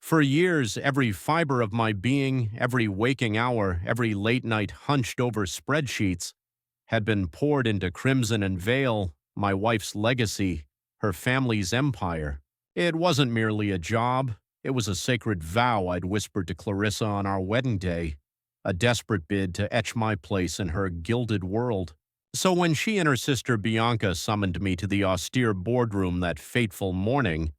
For years, every fiber of my being, every waking hour, every late night hunched over spreadsheets had been poured into Crimson and Veil, my wife's legacy, her family's empire. It wasn't merely a job, it was a sacred vow I'd whispered to Clarissa on our wedding day, a desperate bid to etch my place in her gilded world. So when she and her sister Bianca summoned me to the austere boardroom that fateful morning,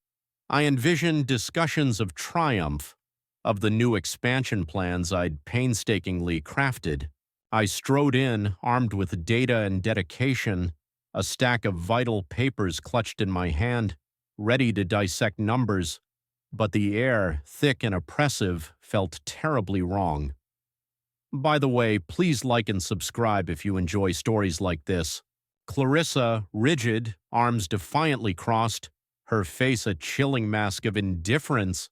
I envisioned discussions of triumph, of the new expansion plans I'd painstakingly crafted. I strode in, armed with data and dedication, a stack of vital papers clutched in my hand, ready to dissect numbers, but the air, thick and oppressive, felt terribly wrong. By the way, please like and subscribe if you enjoy stories like this. Clarissa, rigid, arms defiantly crossed, her face a chilling mask of indifference,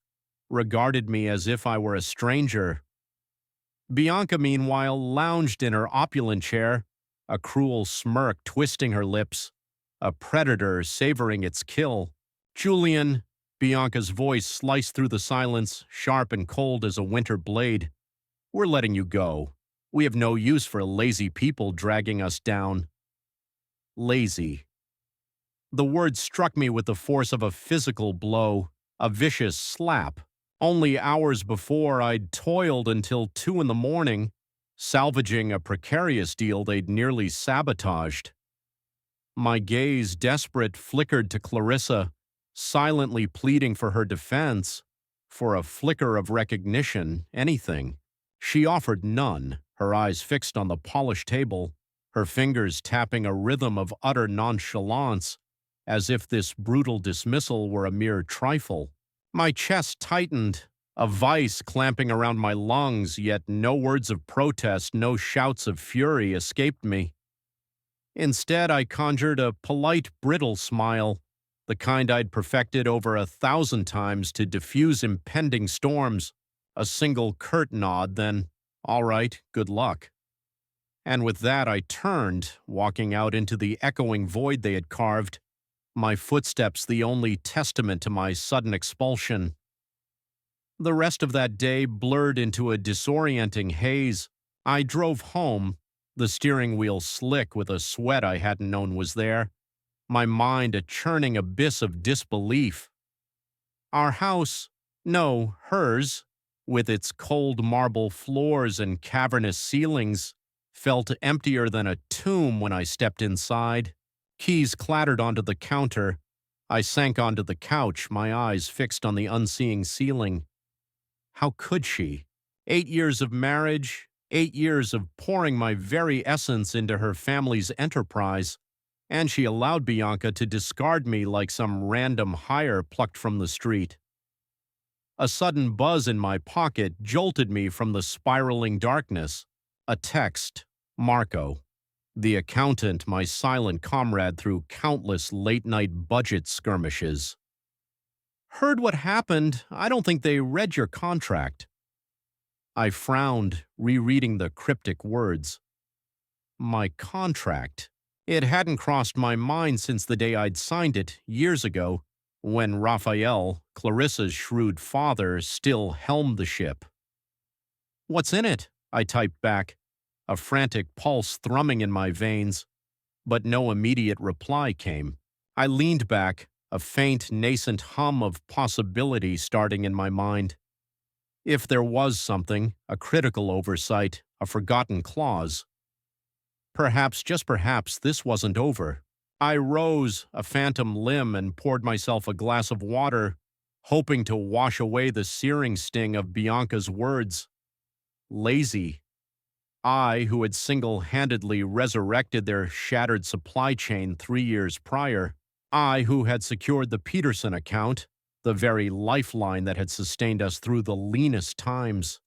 regarded me as if I were a stranger. Bianca, meanwhile, lounged in her opulent chair, a cruel smirk twisting her lips, a predator savoring its kill. Julian, Bianca's voice sliced through the silence, sharp and cold as a winter blade. We're letting you go. We have no use for lazy people dragging us down. Lazy. The word struck me with the force of a physical blow, a vicious slap. Only hours before, I'd toiled until 2 in the morning, salvaging a precarious deal they'd nearly sabotaged. My gaze, desperate, flickered to Clarissa, silently pleading for her defense, for a flicker of recognition, anything. She offered none, her eyes fixed on the polished table, her fingers tapping a rhythm of utter nonchalance, as if this brutal dismissal were a mere trifle. My chest tightened, a vice clamping around my lungs, yet no words of protest, no shouts of fury escaped me. Instead, I conjured a polite, brittle smile, the kind I'd perfected over 1,000 times to diffuse impending storms, a single curt nod, then, all right, good luck. And with that, I turned, walking out into the echoing void they had carved, my footsteps the only testament to my sudden expulsion. The rest of that day blurred into a disorienting haze. I drove home, the steering wheel slick with a sweat I hadn't known was there, my mind a churning abyss of disbelief. Our house, no, hers, with its cold marble floors and cavernous ceilings, felt emptier than a tomb when I stepped inside. Keys clattered onto the counter. I sank onto the couch, my eyes fixed on the unseeing ceiling. How could she? 8 years of marriage, 8 years of pouring my very essence into her family's enterprise, and she allowed Bianca to discard me like some random hire plucked from the street. A sudden buzz in my pocket jolted me from the spiraling darkness. A text, Marco. The accountant, my silent comrade through countless late-night budget skirmishes. Heard what happened. I don't think they read your contract. I frowned, rereading the cryptic words. My contract. It hadn't crossed my mind since the day I'd signed it, years ago, when Raphael, Clarissa's shrewd father, still helmed the ship. What's in it? I typed back, a frantic pulse thrumming in my veins, but no immediate reply came. I leaned back, a faint, nascent hum of possibility starting in my mind. If there was something, a critical oversight, a forgotten clause. Perhaps, just perhaps, this wasn't over. I rose, a phantom limb, and poured myself a glass of water, hoping to wash away the searing sting of Bianca's words. Lazy. I, who had single-handedly resurrected their shattered supply chain 3 years prior. I, who had secured the Peterson account, the very lifeline that had sustained us through the leanest times.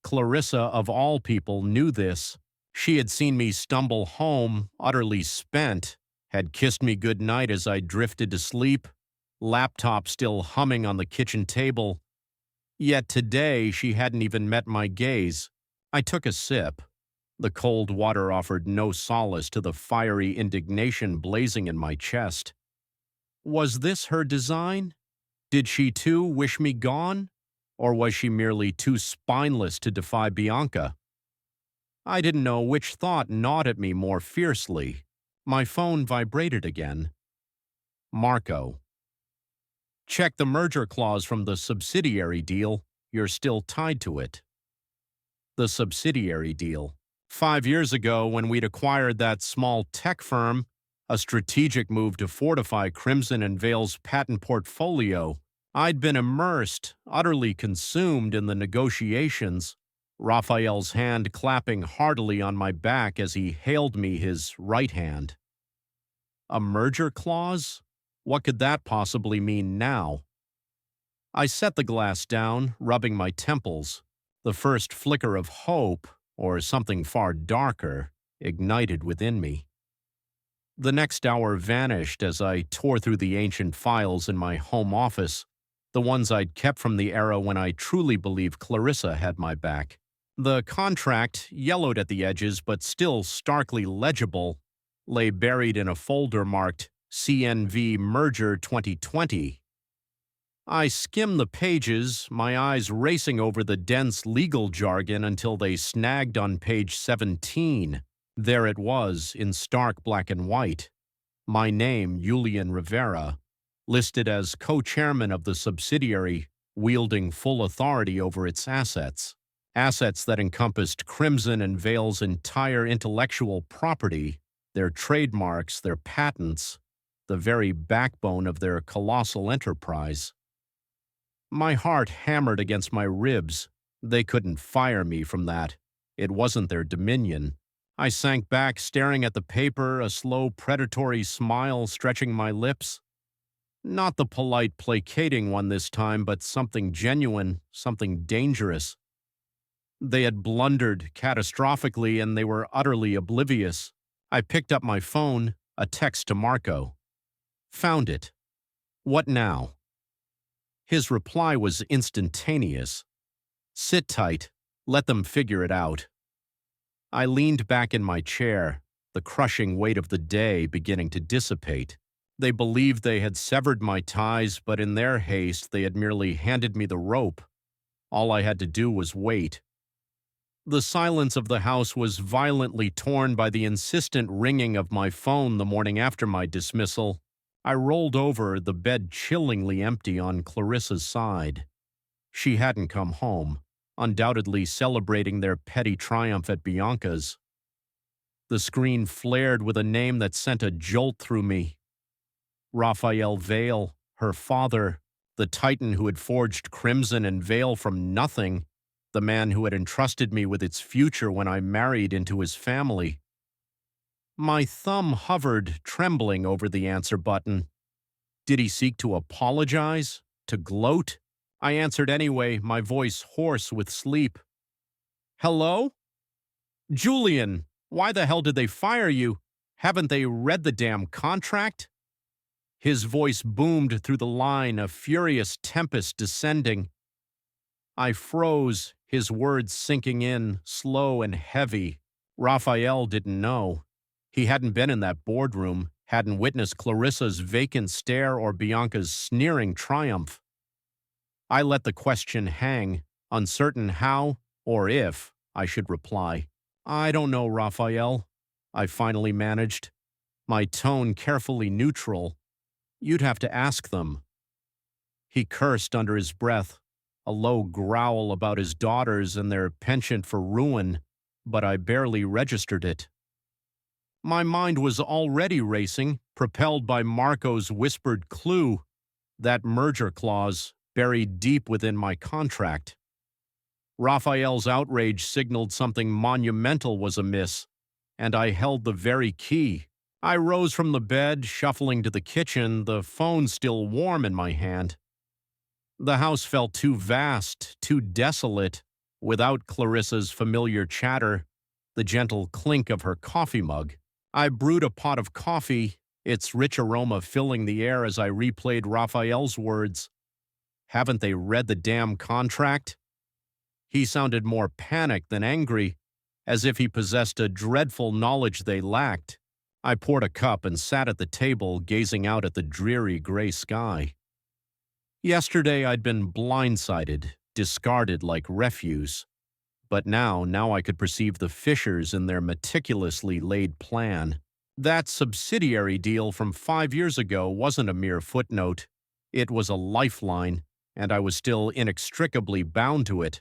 Clarissa, of all people, knew this. She had seen me stumble home, utterly spent, had kissed me goodnight as I drifted to sleep, laptop still humming on the kitchen table. Yet today she hadn't even met my gaze. I took a sip. The cold water offered no solace to the fiery indignation blazing in my chest. Was this her design? Did she too wish me gone? Or was she merely too spineless to defy Bianca? I didn't know which thought gnawed at me more fiercely. My phone vibrated again. Marco. Check the merger clause from the subsidiary deal. You're still tied to it. The subsidiary deal. 5 years ago, when we'd acquired that small tech firm, a strategic move to fortify Crimson and Vale's patent portfolio, I'd been immersed, utterly consumed in the negotiations, Raphael's hand clapping heartily on my back as he hailed me his right hand. A merger clause? What could that possibly mean now? I set the glass down, rubbing my temples. The first flicker of hope, or something far darker, ignited within me. The next hour vanished as I tore through the ancient files in my home office, the ones I'd kept from the era when I truly believed Clarissa had my back. The contract, yellowed at the edges but still starkly legible, lay buried in a folder marked CNV Merger 2020. I skimmed the pages, my eyes racing over the dense legal jargon until they snagged on page 17. There it was, in stark black and white. My name, Julian Rivera, listed as co-chairman of the subsidiary, wielding full authority over its assets. Assets that encompassed Crimson and Vale's entire intellectual property, their trademarks, their patents, the very backbone of their colossal enterprise. My heart hammered against my ribs. They couldn't fire me from that. It wasn't their dominion. I sank back, staring at the paper, a slow, predatory smile stretching my lips. Not the polite, placating one this time, but something genuine, something dangerous. They had blundered catastrophically, and they were utterly oblivious. I picked up my phone, a text to Marco. Found it. What now? His reply was instantaneous. Sit tight. Let them figure it out. I leaned back in my chair, the crushing weight of the day beginning to dissipate. They believed they had severed my ties, but in their haste they had merely handed me the rope. All I had to do was wait. The silence of the house was violently torn by the insistent ringing of my phone the morning after my dismissal. I rolled over, the bed chillingly empty on Clarissa's side. She hadn't come home, undoubtedly celebrating their petty triumph at Bianca's. The screen flared with a name that sent a jolt through me. Raphael Vale, her father, the titan who had forged Crimson and Vale from nothing, the man who had entrusted me with its future when I married into his family. My thumb hovered, trembling over the answer button. Did he seek to apologize? To gloat? I answered anyway, my voice hoarse with sleep. Hello? Julian, why the hell did they fire you? Haven't they read the damn contract? His voice boomed through the line, a furious tempest descending. I froze, his words sinking in, slow and heavy. Raphael didn't know. He hadn't been in that boardroom, hadn't witnessed Clarissa's vacant stare or Bianca's sneering triumph. I let the question hang, uncertain how or if I should reply. I don't know, Raphael, I finally managed, my tone carefully neutral. You'd have to ask them. He cursed under his breath, a low growl about his daughters and their penchant for ruin, but I barely registered it. My mind was already racing, propelled by Marco's whispered clue, that merger clause buried deep within my contract. Raphael's outrage signaled something monumental was amiss, and I held the very key. I rose from the bed, shuffling to the kitchen, the phone still warm in my hand. The house felt too vast, too desolate, without Clarissa's familiar chatter, the gentle clink of her coffee mug. I brewed a pot of coffee, its rich aroma filling the air as I replayed Raphael's words. Haven't they read the damn contract? He sounded more panicked than angry, as if he possessed a dreadful knowledge they lacked. I poured a cup and sat at the table, gazing out at the dreary gray sky. Yesterday I'd been blindsided, discarded like refuse. But now I could perceive the fissures in their meticulously laid plan. That subsidiary deal from 5 years ago wasn't a mere footnote. It was a lifeline, and I was still inextricably bound to it.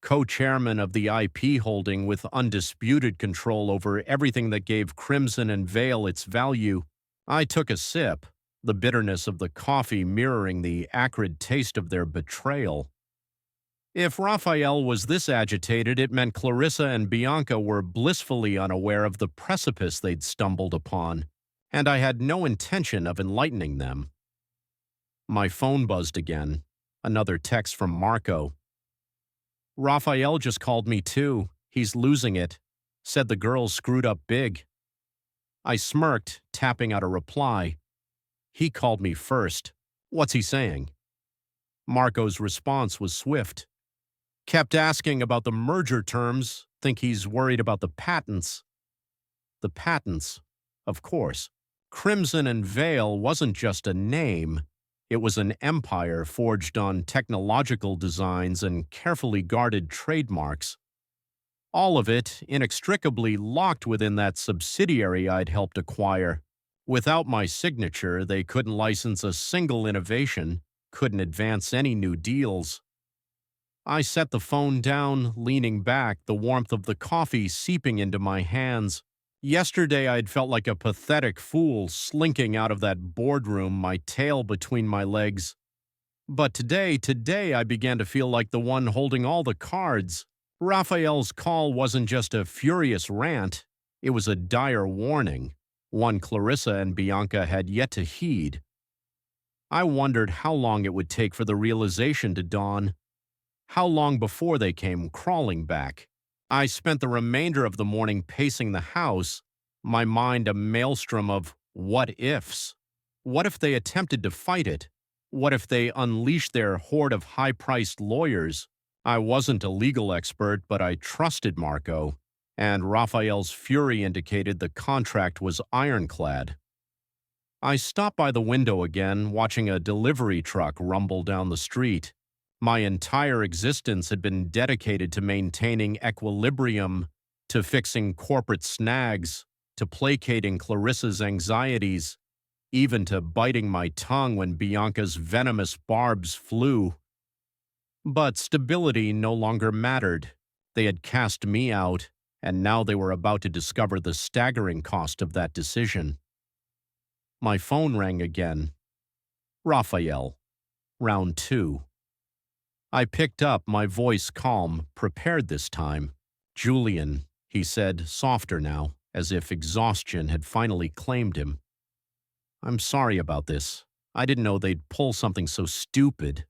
Co-chairman of the IP holding with undisputed control over everything that gave Crimson and Vale its value. I took a sip, the bitterness of the coffee mirroring the acrid taste of their betrayal. If Raphael was this agitated, it meant Clarissa and Bianca were blissfully unaware of the precipice they'd stumbled upon, and I had no intention of enlightening them. My phone buzzed again. Another text from Marco. Raphael just called me too. He's losing it. Said the girl screwed up big. I smirked, tapping out a reply. He called me first. What's he saying? Marco's response was swift. Kept asking about the merger terms, think he's worried about the patents. The patents, of course. Crimson and Vale wasn't just a name. It was an empire forged on technological designs and carefully guarded trademarks. All of it inextricably locked within that subsidiary I'd helped acquire. Without my signature, they couldn't license a single innovation, couldn't advance any new deals. I set the phone down, leaning back, the warmth of the coffee seeping into my hands. Yesterday I'd felt like a pathetic fool slinking out of that boardroom, my tail between my legs. But today I began to feel like the one holding all the cards. Raphael's call wasn't just a furious rant, it was a dire warning, one Clarissa and Bianca had yet to heed. I wondered how long it would take for the realization to dawn. How long before they came crawling back? I spent the remainder of the morning pacing the house, my mind a maelstrom of what-ifs. What if they attempted to fight it? What if they unleashed their horde of high-priced lawyers? I wasn't a legal expert, but I trusted Marco, and Raphael's fury indicated the contract was ironclad. I stopped by the window again, watching a delivery truck rumble down the street. My entire existence had been dedicated to maintaining equilibrium, to fixing corporate snags, to placating Clarissa's anxieties, even to biting my tongue when Bianca's venomous barbs flew. But stability no longer mattered. They had cast me out, and now they were about to discover the staggering cost of that decision. My phone rang again. Raphael. Round 2. I picked up, my voice calm, prepared this time. Julian, he said, softer now, as if exhaustion had finally claimed him. I'm sorry about this. I didn't know they'd pull something so stupid.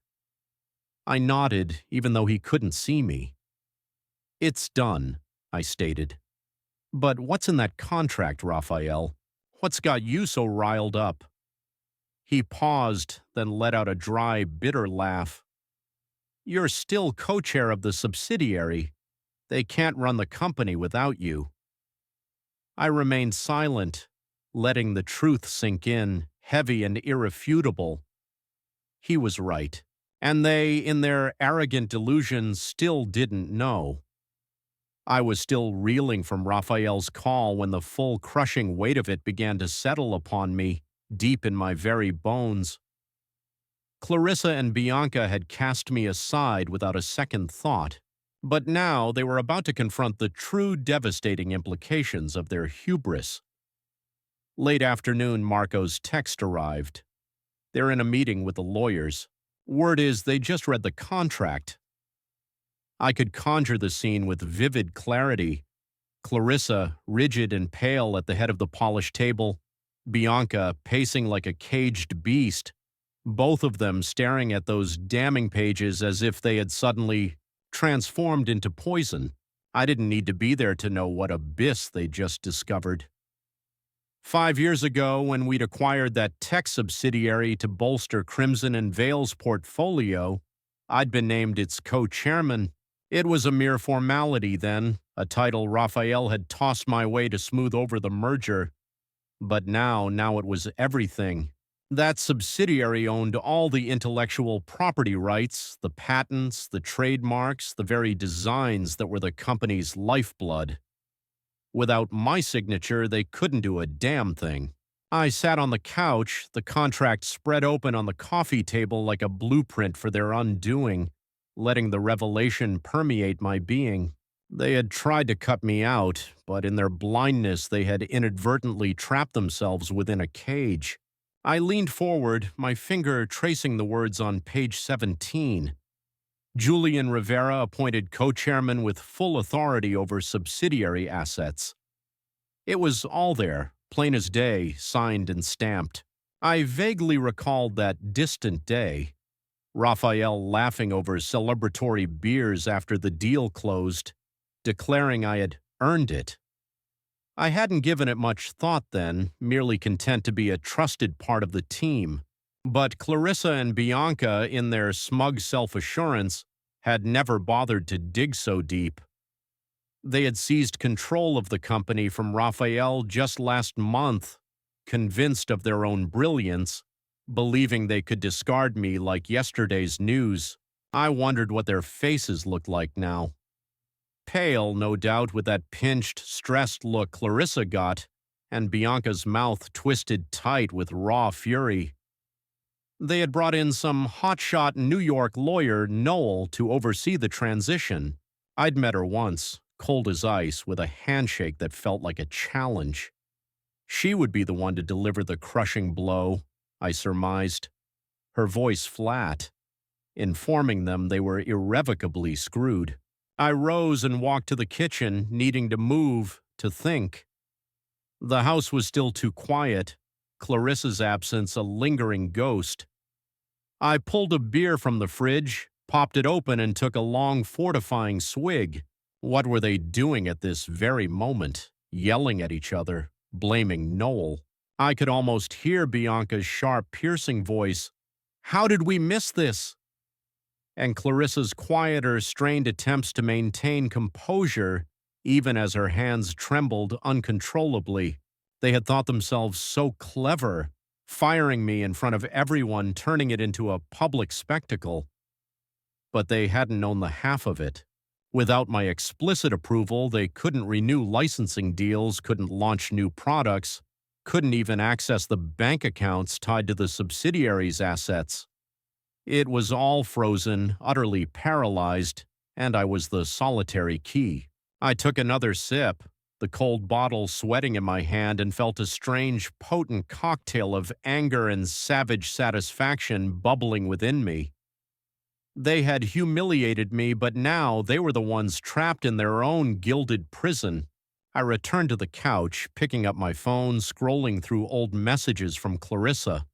I nodded, even though he couldn't see me. It's done, I stated. But what's in that contract, Raphael? What's got you so riled up? He paused, then let out a dry, bitter laugh. You're still co-chair of the subsidiary. They can't run the company without you. I remained silent, letting the truth sink in, heavy and irrefutable. He was right, and they, in their arrogant delusions, still didn't know. I was still reeling from Raphael's call when the full crushing weight of it began to settle upon me, deep in my very bones. Clarissa and Bianca had cast me aside without a second thought, but now they were about to confront the true devastating implications of their hubris. Late afternoon, Marco's text arrived. They're in a meeting with the lawyers. Word is they just read the contract. I could conjure the scene with vivid clarity. Clarissa, rigid and pale at the head of the polished table, Bianca pacing like a caged beast, both of them staring at those damning pages as if they had suddenly transformed into poison. I didn't need to be there to know what abyss they'd just discovered. 5 years ago, when we'd acquired that tech subsidiary to bolster Crimson and Vale's portfolio, I'd been named its co-chairman. It was a mere formality then, a title Raphael had tossed my way to smooth over the merger. But now it was everything. That subsidiary owned all the intellectual property rights, the patents, the trademarks, the very designs that were the company's lifeblood. Without my signature, they couldn't do a damn thing. I sat on the couch, the contract spread open on the coffee table like a blueprint for their undoing, letting the revelation permeate my being. They had tried to cut me out, but in their blindness they had inadvertently trapped themselves within a cage. I leaned forward, my finger tracing the words on page 17. Julian Rivera appointed co-chairman with full authority over subsidiary assets. It was all there, plain as day, signed and stamped. I vaguely recalled that distant day. Raphael laughing over celebratory beers after the deal closed, declaring I had earned it. I hadn't given it much thought then, merely content to be a trusted part of the team. But Clarissa and Bianca, in their smug self-assurance, had never bothered to dig so deep. They had seized control of the company from Raphael just last month, convinced of their own brilliance, believing they could discard me like yesterday's news. I wondered what their faces looked like now. Pale, no doubt, with that pinched, stressed look Clarissa got, and Bianca's mouth twisted tight with raw fury. They had brought in some hotshot New York lawyer, Noel, to oversee the transition. I'd met her once, cold as ice, with a handshake that felt like a challenge. She would be the one to deliver the crushing blow, I surmised, her voice flat, informing them they were irrevocably screwed. I rose and walked to the kitchen, needing to move, to think. The house was still too quiet, Clarissa's absence a lingering ghost. I pulled a beer from the fridge, popped it open, and took a long, fortifying swig. What were they doing at this very moment? Yelling at each other, blaming Noel. I could almost hear Bianca's sharp, piercing voice. How did we miss this? And Clarissa's quieter, strained attempts to maintain composure, even as her hands trembled uncontrollably. They had thought themselves so clever, firing me in front of everyone, turning it into a public spectacle. But they hadn't known the half of it. Without my explicit approval, they couldn't renew licensing deals, couldn't launch new products, couldn't even access the bank accounts tied to the subsidiaries' assets. It was all frozen, utterly paralyzed, and I was the solitary key. I took another sip, the cold bottle sweating in my hand, and felt a strange, potent cocktail of anger and savage satisfaction bubbling within me. They had humiliated me, but now they were the ones trapped in their own gilded prison. I returned to the couch, picking up my phone, scrolling through old messages from Clarissa.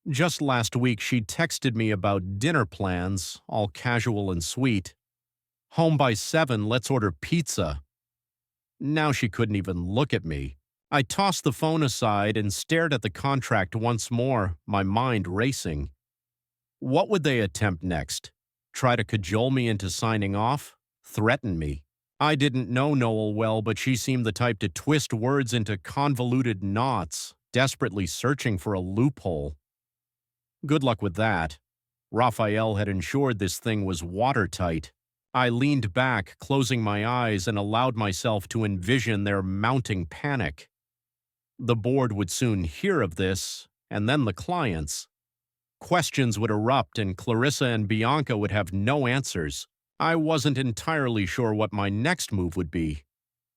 Just last week, she texted me about dinner plans, all casual and sweet. Home by 7, let's order pizza. Now she couldn't even look at me. I tossed the phone aside and stared at the contract once more, my mind racing. What would they attempt next? Try to cajole me into signing off? Threaten me? I didn't know Noel well, but she seemed the type to twist words into convoluted knots, desperately searching for a loophole. Good luck with that. Raphael had ensured this thing was watertight. I leaned back, closing my eyes, and allowed myself to envision their mounting panic. The board would soon hear of this, and then the clients. Questions would erupt, and Clarissa and Bianca would have no answers. I wasn't entirely sure what my next move would be.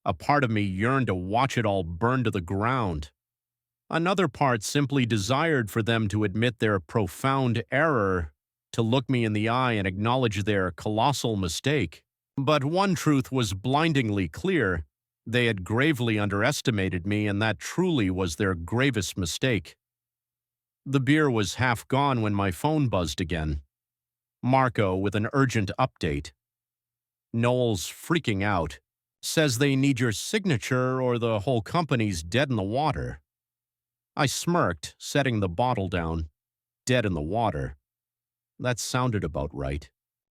A part of me yearned to watch it all burn to the ground. Another part simply desired for them to admit their profound error, to look me in the eye and acknowledge their colossal mistake. But one truth was blindingly clear. They had gravely underestimated me, and that truly was their gravest mistake. The beer was half gone when my phone buzzed again. Marco with an urgent update. Noel's freaking out. Says they need your signature or the whole company's dead in the water. I smirked, setting the bottle down. Dead in the water. That sounded about right.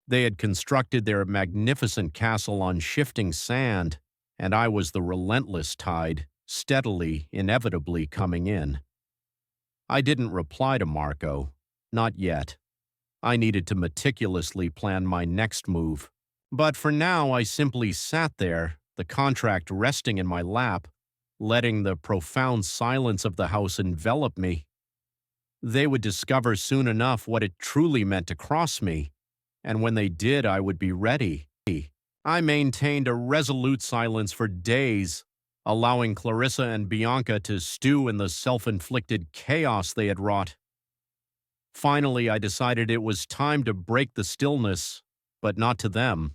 They had constructed their magnificent castle on shifting sand, and I was the relentless tide, steadily, inevitably coming in. I didn't reply to Marco. Not yet. I needed to meticulously plan my next move. But for now, I simply sat there, the contract resting in my lap, letting the profound silence of the house envelop me. They would discover soon enough what it truly meant to cross me, and when they did, I would be ready. I maintained a resolute silence for days, allowing Clarissa and Bianca to stew in the self-inflicted chaos they had wrought. Finally, I decided it was time to break the stillness, but not to them.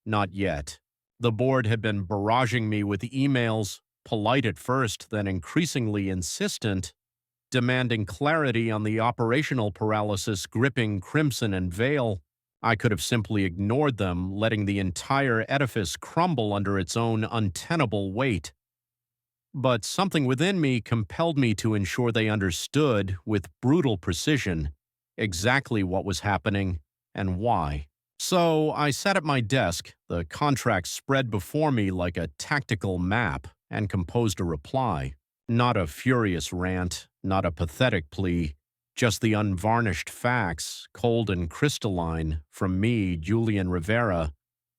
Not yet. The board had been barraging me with emails, polite at first, then increasingly insistent, demanding clarity on the operational paralysis gripping Crimson and Vale. I could have simply ignored them, letting the entire edifice crumble under its own untenable weight. But something within me compelled me to ensure they understood, with brutal precision, exactly what was happening and why. So I sat at my desk, the contract spread before me like a tactical map, and composed a reply. Not a furious rant, not a pathetic plea, just the unvarnished facts, cold and crystalline, from me, Julian Rivera,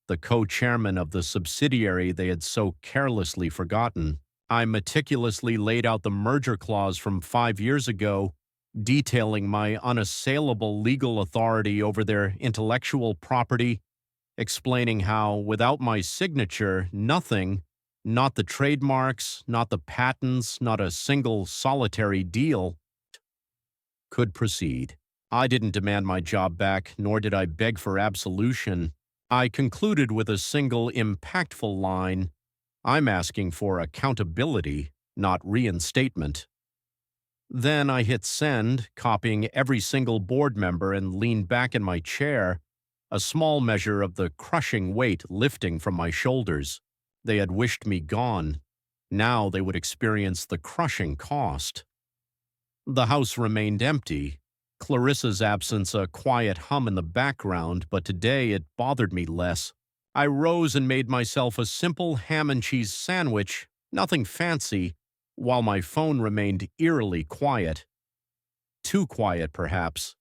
the co-chairman of the subsidiary they had so carelessly forgotten. I meticulously laid out the merger clause from 5 years ago, detailing my unassailable legal authority over their intellectual property, explaining how, without my signature, nothing, not the trademarks, not the patents, not a single solitary deal, could proceed. I didn't demand my job back, nor did I beg for absolution. I concluded with a single impactful line: I'm asking for accountability, not reinstatement. Then I hit send, copying every single board member, and leaned back in my chair, a small measure of the crushing weight lifting from my shoulders. They had wished me gone. Now they would experience the crushing cost. The house remained empty, Clarissa's absence a quiet hum in the background, but today it bothered me less. I rose and made myself a simple ham and cheese sandwich, nothing fancy, while my phone remained eerily quiet. Too quiet, perhaps.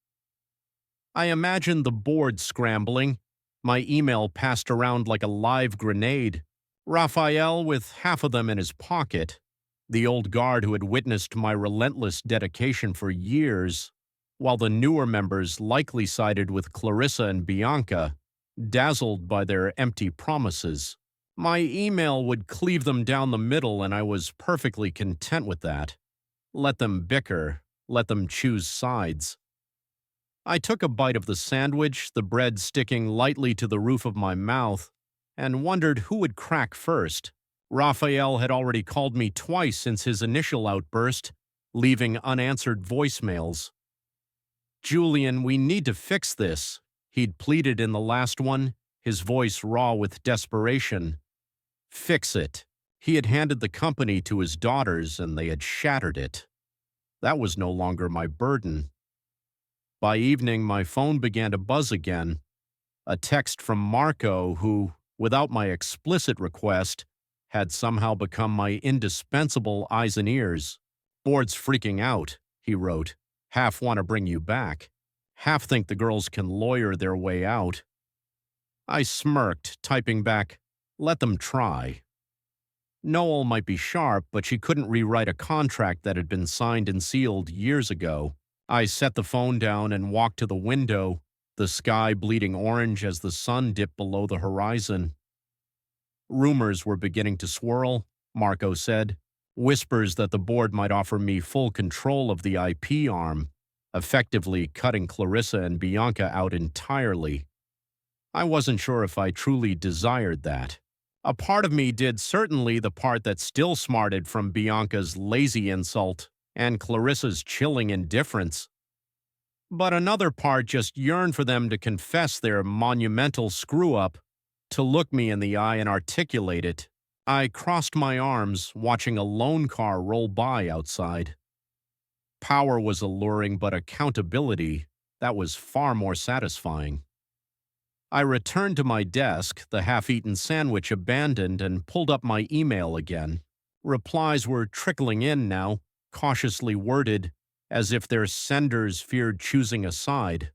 I imagined the board scrambling, my email passed around like a live grenade, Raphael with half of them in his pocket, the old guard who had witnessed my relentless dedication for years, while the newer members likely sided with Clarissa and Bianca, dazzled by their empty promises. My email would cleave them down the middle, and I was perfectly content with that. Let them bicker, let them choose sides. I took a bite of the sandwich, the bread sticking lightly to the roof of my mouth, and wondered who would crack first. Raphael had already called me twice since his initial outburst, leaving unanswered voicemails. "Julian, we need to fix this," he'd pleaded in the last one, his voice raw with desperation. Fix it. He had handed the company to his daughters, and they had shattered it. That was no longer my burden. By evening, my phone began to buzz again. A text from Marco, who, without my explicit request, had somehow become my indispensable eyes and ears. "Board's freaking out," he wrote. "Half want to bring you back. Half think the girls can lawyer their way out." I smirked, typing back, "Let them try." Noel might be sharp, but she couldn't rewrite a contract that had been signed and sealed years ago. I set the phone down and walked to the window, the sky bleeding orange as the sun dipped below the horizon. Rumors were beginning to swirl, Marco said. Whispers that the board might offer me full control of the IP arm, effectively cutting Clarissa and Bianca out entirely. I wasn't sure if I truly desired that. A part of me did, certainly the part that still smarted from Bianca's lazy insult and Clarissa's chilling indifference. But another part just yearned for them to confess their monumental screw-up, to look me in the eye and articulate it. I crossed my arms, watching a lone car roll by outside. Power was alluring, but accountability, that was far more satisfying. I returned to my desk, the half-eaten sandwich abandoned, and pulled up my email again. Replies were trickling in now, cautiously worded, as if their senders feared choosing a side.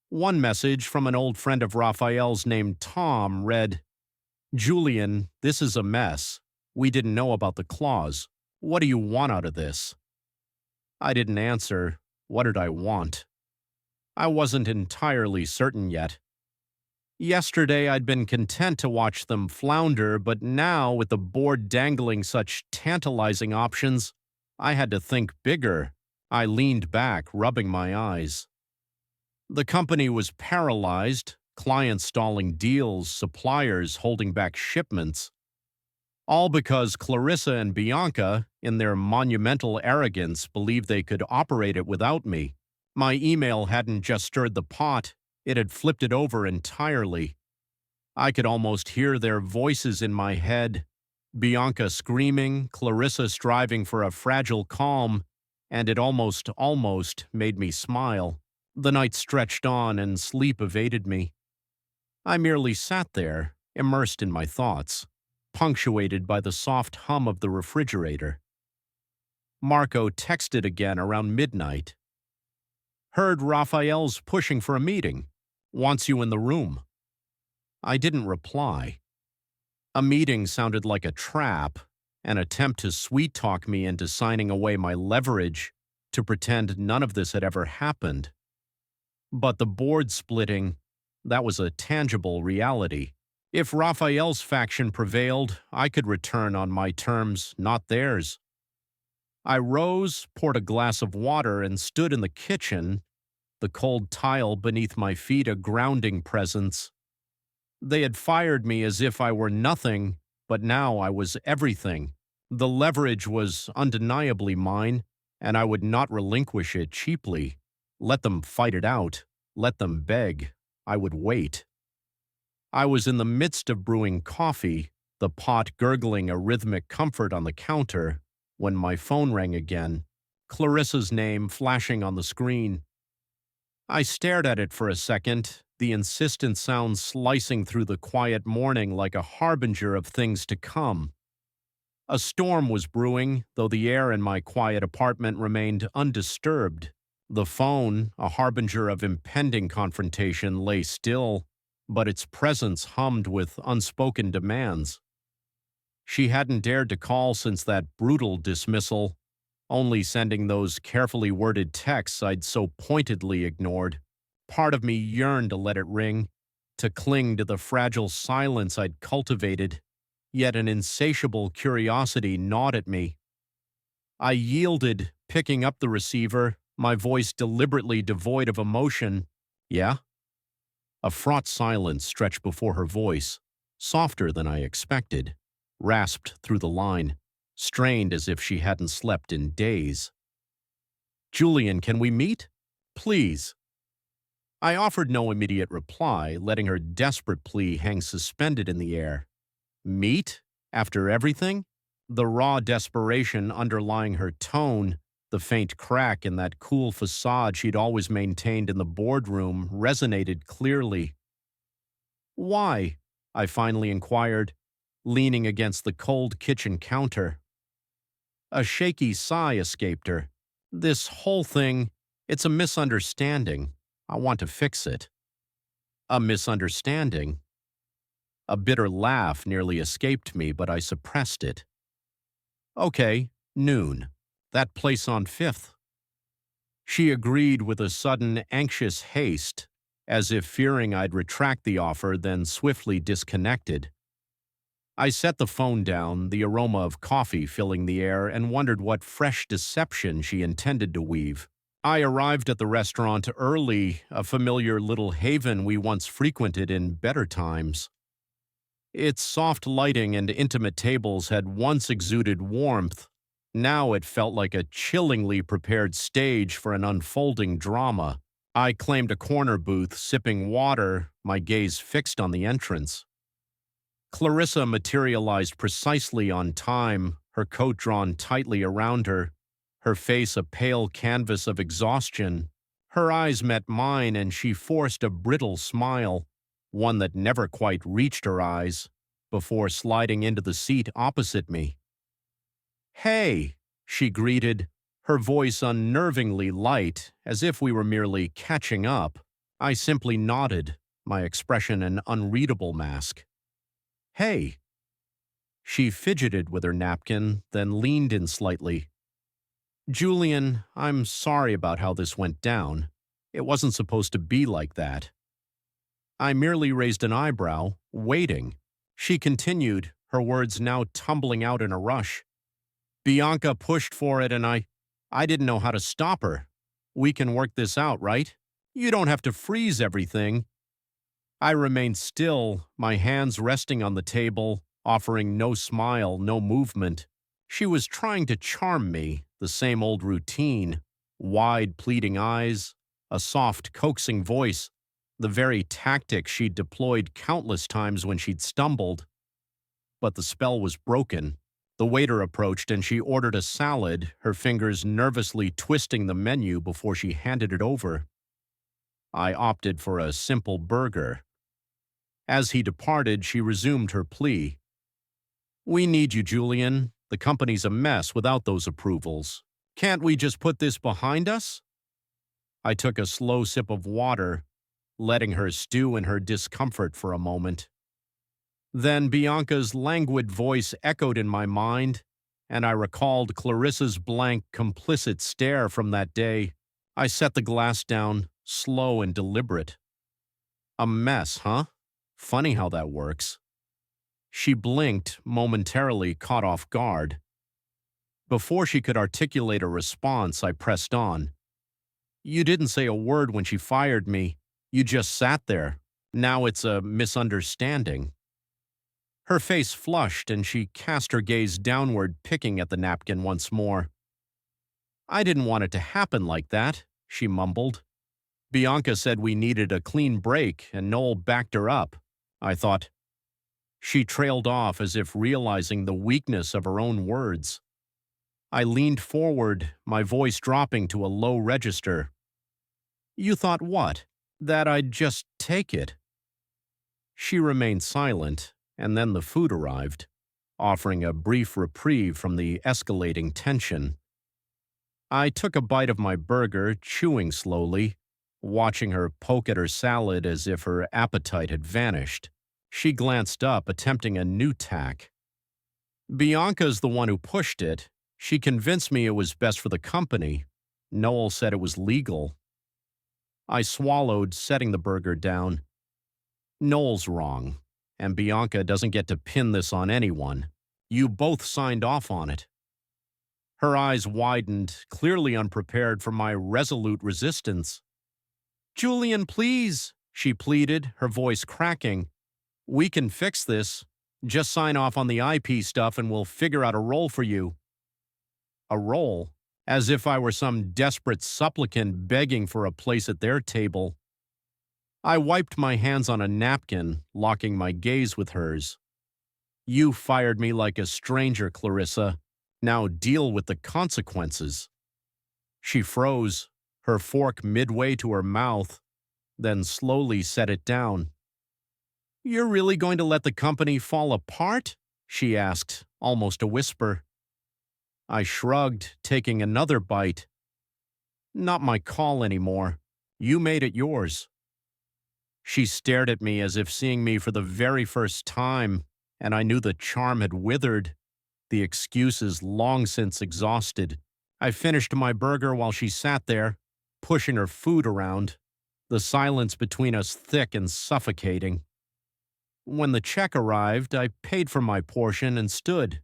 One message from an old friend of Raphael's named Tom read, "Julian, this is a mess. We didn't know about the clause. What do you want out of this?" I didn't answer. What did I want? I wasn't entirely certain yet. Yesterday I'd been content to watch them flounder, but now, with the board dangling such tantalizing options, I had to think bigger. I leaned back, rubbing my eyes. The company was paralyzed, clients stalling deals, suppliers holding back shipments. All because Clarissa and Bianca, in their monumental arrogance, believed they could operate it without me. My email hadn't just stirred the pot, it had flipped it over entirely. I could almost hear their voices in my head, Bianca screaming, Clarissa striving for a fragile calm, and it almost made me smile. The night stretched on and sleep evaded me. I merely sat there, immersed in my thoughts, punctuated by the soft hum of the refrigerator. Marco texted again around midnight. "Heard Raphael's pushing for a meeting. Wants you in the room." I didn't reply. A meeting sounded like a trap, an attempt to sweet-talk me into signing away my leverage to pretend none of this had ever happened. But the board splitting, that was a tangible reality. If Raphael's faction prevailed, I could return on my terms, not theirs. I rose, poured a glass of water, and stood in the kitchen, the cold tile beneath my feet a grounding presence. They had fired me as if I were nothing, but now I was everything. The leverage was undeniably mine, and I would not relinquish it cheaply. Let them fight it out. Let them beg. I would wait. I was in the midst of brewing coffee, the pot gurgling a rhythmic comfort on the counter, when my phone rang again, Clarissa's name flashing on the screen. I stared at it for a second, the insistent sound slicing through the quiet morning like a harbinger of things to come. A storm was brewing, though the air in my quiet apartment remained undisturbed. The phone, a harbinger of impending confrontation, lay still, but its presence hummed with unspoken demands. She hadn't dared to call since that brutal dismissal, only sending those carefully worded texts I'd so pointedly ignored. Part of me yearned to let it ring, to cling to the fragile silence I'd cultivated, yet an insatiable curiosity gnawed at me. I yielded, picking up the receiver, my voice deliberately devoid of emotion. "Yeah?" A fraught silence stretched before her voice, softer than I expected, rasped through the line, strained as if she hadn't slept in days. "Julian, can we meet? Please." I offered no immediate reply, letting her desperate plea hang suspended in the air. Meet? After everything? The raw desperation underlying her tone, the faint crack in that cool facade she'd always maintained in the boardroom, resonated clearly. "Why?" I finally inquired, leaning against the cold kitchen counter. A shaky sigh escaped her. "This whole thing, it's a misunderstanding. I want to fix it." A misunderstanding? A bitter laugh nearly escaped me, but I suppressed it. "Okay, noon. That place on 5th. She agreed with a sudden anxious haste, as if fearing I'd retract the offer, then swiftly disconnected. I set the phone down, the aroma of coffee filling the air, and wondered what fresh deception she intended to weave. I arrived at the restaurant early, a familiar little haven we once frequented in better times. Its soft lighting and intimate tables had once exuded warmth. Now it felt like a chillingly prepared stage for an unfolding drama. I claimed a corner booth, sipping water, my gaze fixed on the entrance. Clarissa materialized precisely on time, her coat drawn tightly around her, her face a pale canvas of exhaustion. Her eyes met mine, and she forced a brittle smile, one that never quite reached her eyes, before sliding into the seat opposite me. "Hey," she greeted, Her voice unnervingly light, as if we were merely catching up. I simply nodded, my expression an unreadable mask. Hey. She fidgeted with her napkin, then leaned in slightly. Julian, I'm sorry about how this went down. It wasn't supposed to be like that. I merely raised an eyebrow, waiting. She continued, her words now tumbling out in a rush. Bianca pushed for it and I didn't know how to stop her. We can work this out, right? You don't have to freeze everything. I remained still, my hands resting on the table, offering no smile, no movement. She was trying to charm me, the same old routine, wide pleading eyes, a soft coaxing voice, the very tactic she'd deployed countless times when she'd stumbled. But the spell was broken. The waiter approached and she ordered a salad, her fingers nervously twisting the menu before she handed it over. I opted for a simple burger. As he departed, she resumed her plea. We need you, Julian. The company's a mess without those approvals. Can't we just put this behind us? I took a slow sip of water, letting her stew in her discomfort for a moment. Then Bianca's languid voice echoed in my mind, and I recalled Clarissa's blank, complicit stare from that day. I set the glass down, slow and deliberate. A mess, huh? Funny how that works. She blinked, momentarily caught off guard. Before she could articulate a response, I pressed on. You didn't say a word when she fired me. You just sat there. Now it's a misunderstanding. Her face flushed and she cast her gaze downward, picking at the napkin once more. I didn't want it to happen like that, she mumbled. Bianca said we needed a clean break and Noel backed her up. I thought. She trailed off as if realizing the weakness of her own words. I leaned forward, my voice dropping to a low register. You thought what? That I'd just take it? She remained silent, and then the food arrived, offering a brief reprieve from the escalating tension. I took a bite of my burger, chewing slowly, watching her poke at her salad as if her appetite had vanished. She glanced up, attempting a new tack. Bianca's the one who pushed it. She convinced me it was best for the company. Noel said it was legal. I swallowed, setting the burger down. Noel's wrong, and Bianca doesn't get to pin this on anyone. You both signed off on it. Her eyes widened, clearly unprepared for my resolute resistance. Julian, please, she pleaded, her voice cracking. We can fix this. Just sign off on the IP stuff and we'll figure out a role for you. A role? As if I were some desperate supplicant begging for a place at their table. I wiped my hands on a napkin, locking my gaze with hers. You fired me like a stranger, Clarissa. Now deal with the consequences. She froze, her fork midway to her mouth, then slowly set it down. You're really going to let the company fall apart? She asked, almost a whisper. I shrugged, taking another bite. Not my call anymore. You made it yours. She stared at me as if seeing me for the very first time, and I knew the charm had withered, the excuses long since exhausted. I finished my burger while she sat there, pushing her food around, the silence between us thick and suffocating. When the check arrived, I paid for my portion and stood.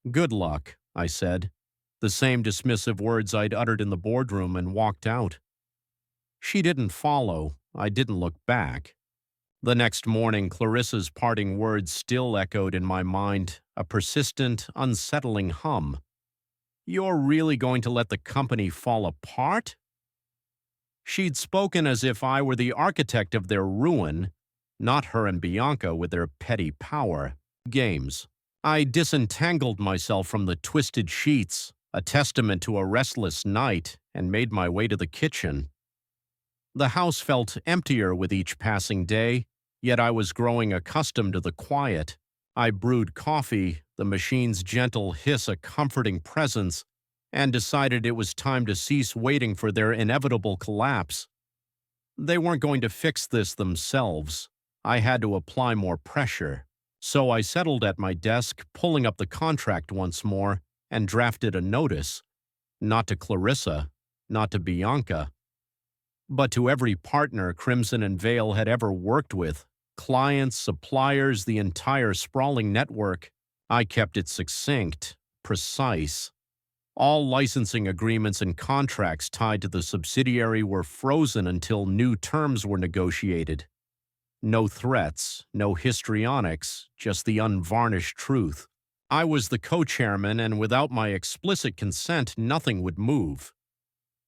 Good luck, I said, the same dismissive words I'd uttered in the boardroom, and walked out. She didn't follow. I didn't look back. The next morning, Clarissa's parting words still echoed in my mind, a persistent, unsettling hum. You're really going to let the company fall apart? She'd spoken as if I were the architect of their ruin, not her and Bianca with their petty power games. I disentangled myself from the twisted sheets, a testament to a restless night, and made my way to the kitchen. The house felt emptier with each passing day, yet I was growing accustomed to the quiet. I brewed coffee, the machine's gentle hiss a comforting presence, and decided it was time to cease waiting for their inevitable collapse. They weren't going to fix this themselves. I had to apply more pressure. So I settled at my desk, pulling up the contract once more, and drafted a notice. Not to Clarissa, not to Bianca, but to every partner Crimson and Vale had ever worked with, clients, suppliers, the entire sprawling network. I kept it succinct, precise. All licensing agreements and contracts tied to the subsidiary were frozen until new terms were negotiated. No threats, no histrionics, just the unvarnished truth. I was the co-chairman, and without my explicit consent, nothing would move.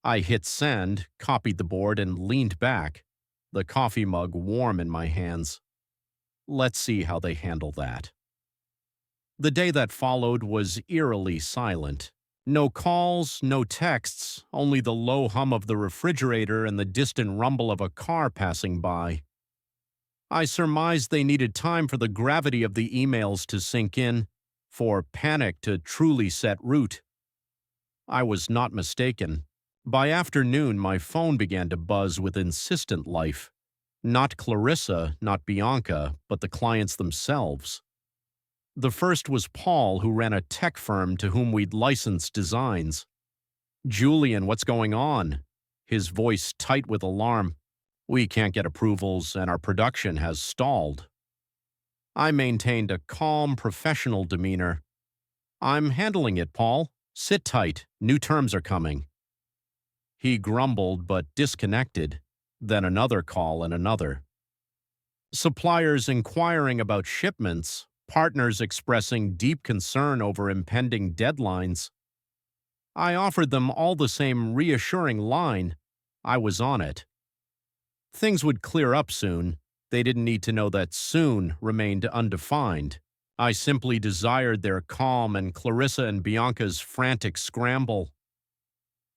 I hit send, copied the board, and leaned back, the coffee mug warm in my hands. Let's see how they handle that. The day that followed was eerily silent. No calls, no texts, only the low hum of the refrigerator and the distant rumble of a car passing by. I surmised they needed time for the gravity of the emails to sink in, for panic to truly set root. I was not mistaken. By afternoon, my phone began to buzz with insistent life. Not Clarissa, not Bianca, but the clients themselves. The first was Paul, who ran a tech firm to whom we'd licensed designs. "Julian, what's going on?" His voice tight with alarm. "We can't get approvals, and our production has stalled." I maintained a calm, professional demeanor. "I'm handling it, Paul. Sit tight. New terms are coming." He grumbled but disconnected. Then another call and another. Suppliers inquiring about shipments, partners expressing deep concern over impending deadlines. I offered them all the same reassuring line. I was on it. Things would clear up soon. They didn't need to know that soon remained undefined. I simply desired their calm and Clarissa and Bianca's frantic scramble.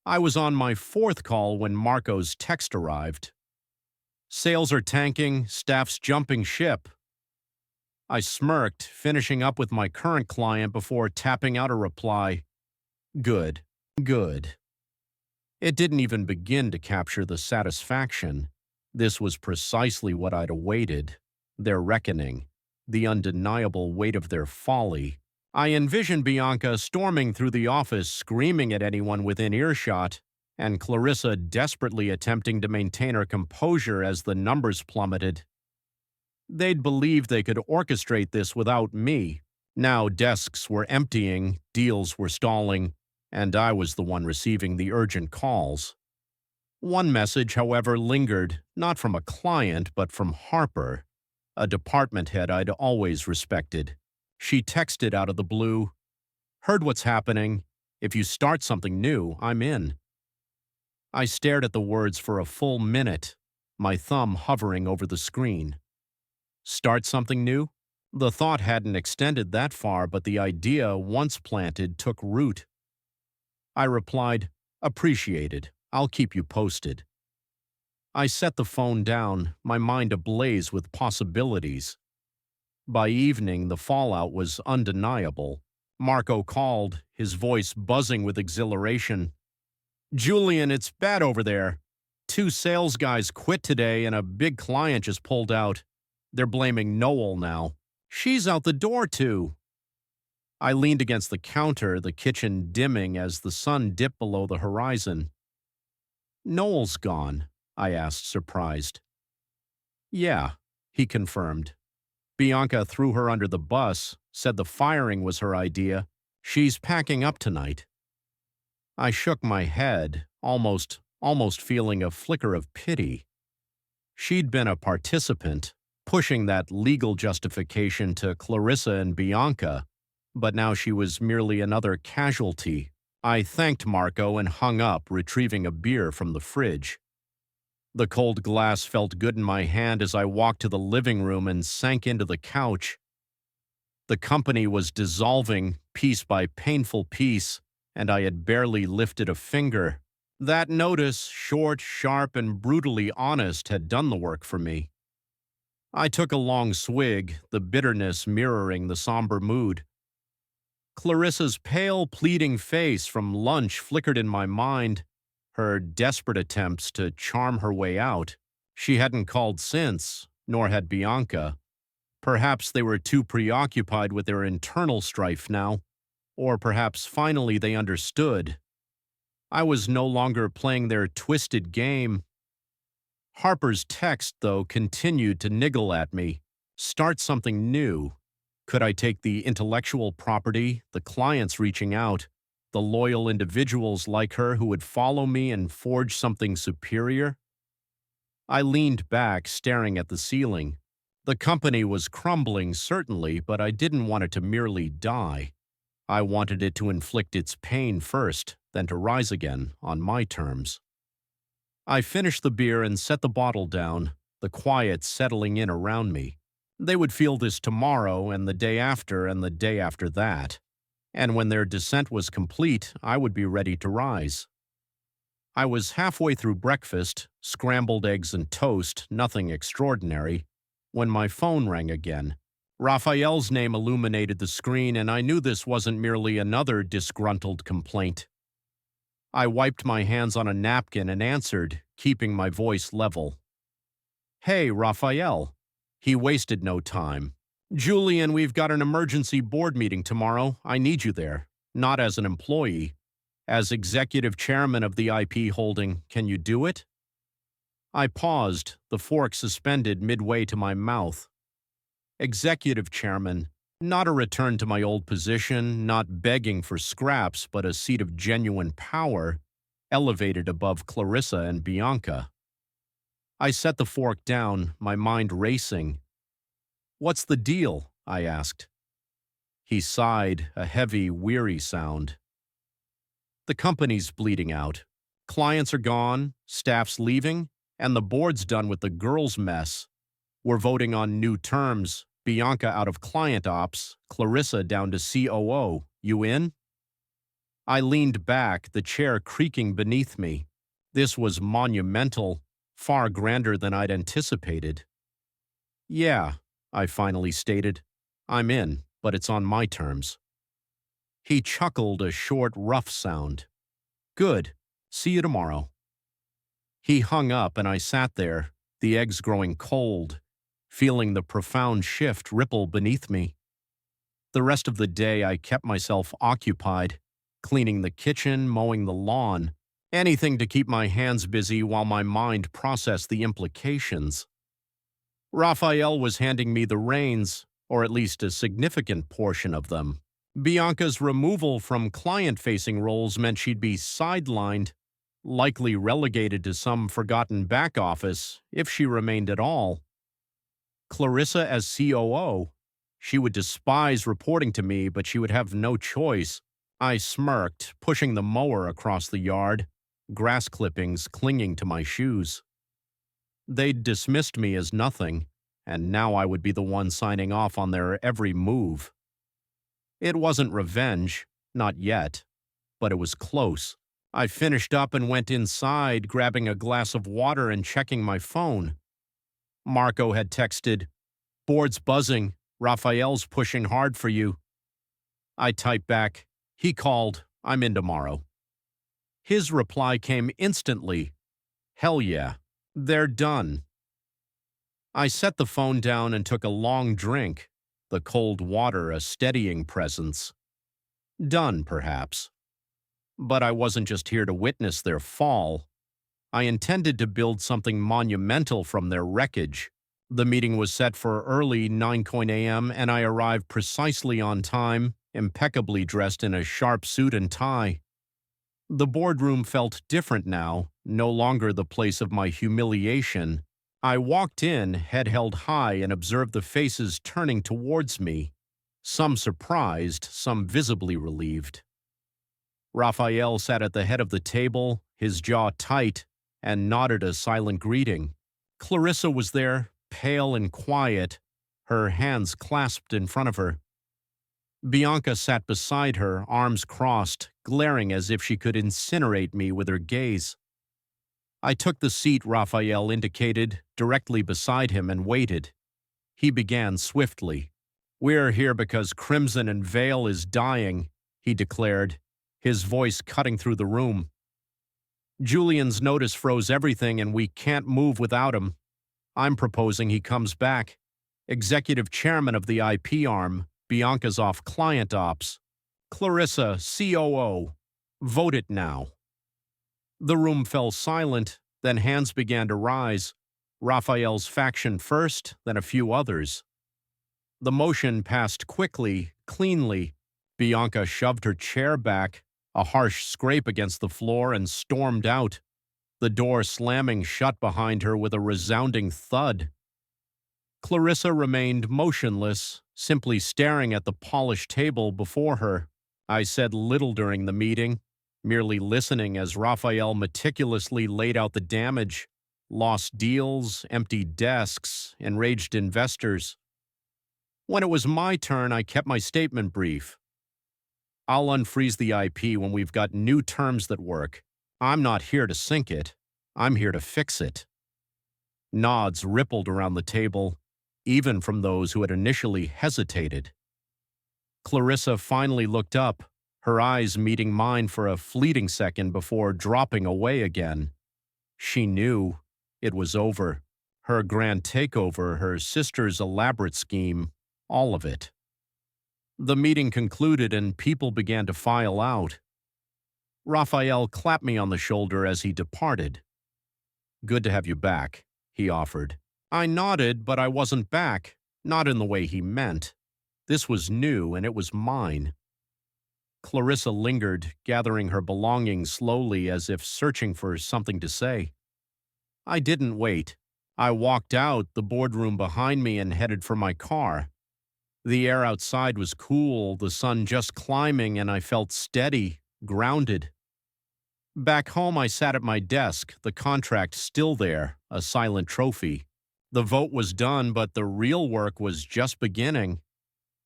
I was on my fourth call when Marco's text arrived. "Sales are tanking, staff's jumping ship." I smirked, finishing up with my current client before tapping out a reply. Good, good. It didn't even begin to capture the satisfaction. This was precisely what I'd awaited. Their reckoning, the undeniable weight of their folly. I envisioned Bianca storming through the office, screaming at anyone within earshot, and Clarissa desperately attempting to maintain her composure as the numbers plummeted. They'd believed they could orchestrate this without me. Now desks were emptying, deals were stalling, and I was the one receiving the urgent calls. One message, however, lingered, not from a client, but from Harper, a department head I'd always respected. She texted out of the blue, "Heard what's happening. If you start something new, I'm in." I stared at the words for a full minute, my thumb hovering over the screen. Start something new? The thought hadn't extended that far, but the idea, once planted, took root. I replied, "Appreciated. I'll keep you posted." I set the phone down, my mind ablaze with possibilities. By evening, the fallout was undeniable. Marco called, his voice buzzing with exhilaration. "Julian, it's bad over there. 2 sales guys quit today and a big client just pulled out. They're blaming Noel now. She's out the door too." I leaned against the counter, the kitchen dimming as the sun dipped below the horizon. "Noel's gone?" I asked, surprised. "Yeah," he confirmed. "Bianca threw her under the bus, said the firing was her idea. She's packing up tonight." I shook my head, almost feeling a flicker of pity. She'd been a participant, pushing that legal justification to Clarissa and Bianca, but now she was merely another casualty. I thanked Marco and hung up, retrieving a beer from the fridge. The cold glass felt good in my hand as I walked to the living room and sank into the couch. The company was dissolving, piece by painful piece, and I had barely lifted a finger. That notice, short, sharp, and brutally honest, had done the work for me. I took a long swig, the bitterness mirroring the somber mood. Clarissa's pale, pleading face from lunch flickered in my mind, her desperate attempts to charm her way out. She hadn't called since, nor had Bianca. Perhaps they were too preoccupied with their internal strife now, or perhaps finally they understood. I was no longer playing their twisted game. Harper's text, though, continued to niggle at me. Start something new. Could I take the intellectual property, the clients reaching out, the loyal individuals like her who would follow me and forge something superior? I leaned back, staring at the ceiling. The company was crumbling, certainly, but I didn't want it to merely die. I wanted it to inflict its pain first, then to rise again, on my terms. I finished the beer and set the bottle down, the quiet settling in around me. They would feel this tomorrow and the day after and the day after that. And when their descent was complete, I would be ready to rise. I was halfway through breakfast, scrambled eggs and toast, nothing extraordinary, when my phone rang again. Raphael's name illuminated the screen, and I knew this wasn't merely another disgruntled complaint. I wiped my hands on a napkin and answered, keeping my voice level. "Hey, Raphael." He wasted no time. "Julian, we've got an emergency board meeting tomorrow. I need you there. Not as an employee. As executive chairman of the IP holding, can you do it?" I paused, the fork suspended midway to my mouth. Executive chairman, not a return to my old position, not begging for scraps, but a seat of genuine power, elevated above Clarissa and Bianca. I set the fork down, my mind racing. "What's the deal?" I asked. He sighed, a heavy, weary sound. "The company's bleeding out. Clients are gone, staff's leaving, and the board's done with the girls' mess. We're voting on new terms, Bianca out of client ops, Clarissa down to COO. You in?" I leaned back, the chair creaking beneath me. This was monumental, far grander than I'd anticipated. "Yeah," I finally stated. "I'm in, but it's on my terms." He chuckled, a short, rough sound. "Good. See you tomorrow." He hung up and I sat there, the eggs growing cold, feeling the profound shift ripple beneath me. The rest of the day I kept myself occupied, cleaning the kitchen, mowing the lawn, anything to keep my hands busy while my mind processed the implications. Raphael was handing me the reins, or at least a significant portion of them. Bianca's removal from client-facing roles meant she'd be sidelined, likely relegated to some forgotten back office, if she remained at all. Clarissa as COO. She would despise reporting to me, but she would have no choice. I smirked, pushing the mower across the yard, grass clippings clinging to my shoes. They'd dismissed me as nothing, and now I would be the one signing off on their every move. It wasn't revenge, not yet, but it was close. I finished up and went inside, grabbing a glass of water and checking my phone. Marco had texted, "Board's buzzing. Raphael's pushing hard for you." I typed back, "He called. I'm in tomorrow." His reply came instantly. "Hell yeah. They're done." I set the phone down and took a long drink, the cold water a steadying presence. Done, perhaps. But I wasn't just here to witness their fall. I intended to build something monumental from their wreckage. The meeting was set for early 9 a.m., and I arrived precisely on time, impeccably dressed in a sharp suit and tie. The boardroom felt different now, no longer the place of my humiliation. I walked in, head held high, and observed the faces turning towards me, some surprised, some visibly relieved. Raphael sat at the head of the table, his jaw tight, and nodded a silent greeting. Clarissa was there, pale and quiet, her hands clasped in front of her. Bianca sat beside her, arms crossed, glaring as if she could incinerate me with her gaze. I took the seat Raphael indicated, directly beside him, and waited. He began swiftly. We're here because Crimson and Vale is dying, he declared, his voice cutting through the room. Julian's notice froze everything and we can't move without him. I'm proposing he comes back. Executive chairman of the IP arm, Bianca's off client ops. Clarissa, COO. Vote it now. The room fell silent, then hands began to rise. Raphael's faction first, then a few others. The motion passed quickly, cleanly. Bianca shoved her chair back, a harsh scrape against the floor, and stormed out, the door slamming shut behind her with a resounding thud. Clarissa remained motionless, simply staring at the polished table before her. I said little during the meeting, merely listening as Raphael meticulously laid out the damage: lost deals, empty desks, enraged investors. When it was my turn, I kept my statement brief. I'll unfreeze the IP when we've got new terms that work. I'm not here to sink it. I'm here to fix it. Nods rippled around the table, even from those who had initially hesitated. Clarissa finally looked up, her eyes meeting mine for a fleeting second before dropping away again. She knew it was over. Her grand takeover, her sister's elaborate scheme, all of it. The meeting concluded and people began to file out. Raphael clapped me on the shoulder as he departed. Good to have you back, he offered. I nodded, but I wasn't back, not in the way he meant. This was new, and it was mine. Clarissa lingered, gathering her belongings slowly as if searching for something to say. I didn't wait. I walked out the boardroom behind me and headed for my car. The air outside was cool, the sun just climbing, and I felt steady, grounded. Back home, I sat at my desk, the contract still there, a silent trophy. The vote was done, but the real work was just beginning.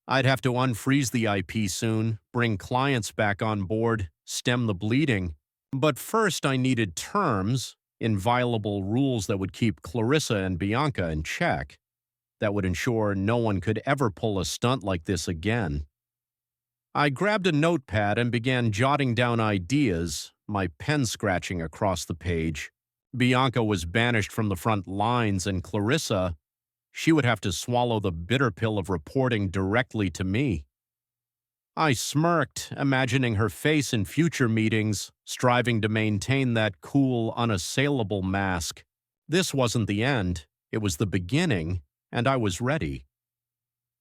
I'd have to unfreeze the IP soon, bring clients back on board, stem the bleeding. But first I needed terms, inviolable rules that would keep Clarissa and Bianca in check, that would ensure no one could ever pull a stunt like this again. I grabbed a notepad and began jotting down ideas, my pen scratching across the page. Bianca was banished from the front lines, and Clarissa, she would have to swallow the bitter pill of reporting directly to me. I smirked, imagining her face in future meetings, striving to maintain that cool, unassailable mask. This wasn't the end, it was the beginning, and I was ready.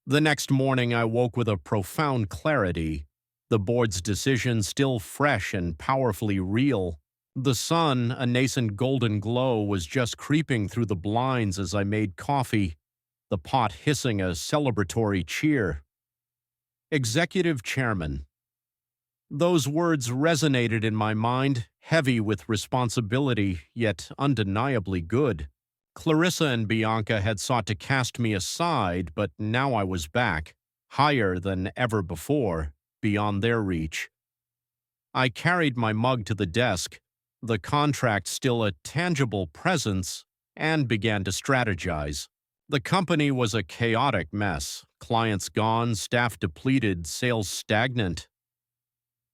The next morning I woke with a profound clarity, the board's decision still fresh and powerfully real. The sun, a nascent golden glow, was just creeping through the blinds as I made coffee, the pot hissing a celebratory cheer. Executive Chairman. Those words resonated in my mind, heavy with responsibility, yet undeniably good. Clarissa and Bianca had sought to cast me aside, but now I was back, higher than ever before, beyond their reach. I carried my mug to the desk, the contract still a tangible presence, and began to strategize. The company was a chaotic mess, clients gone, staff depleted, sales stagnant.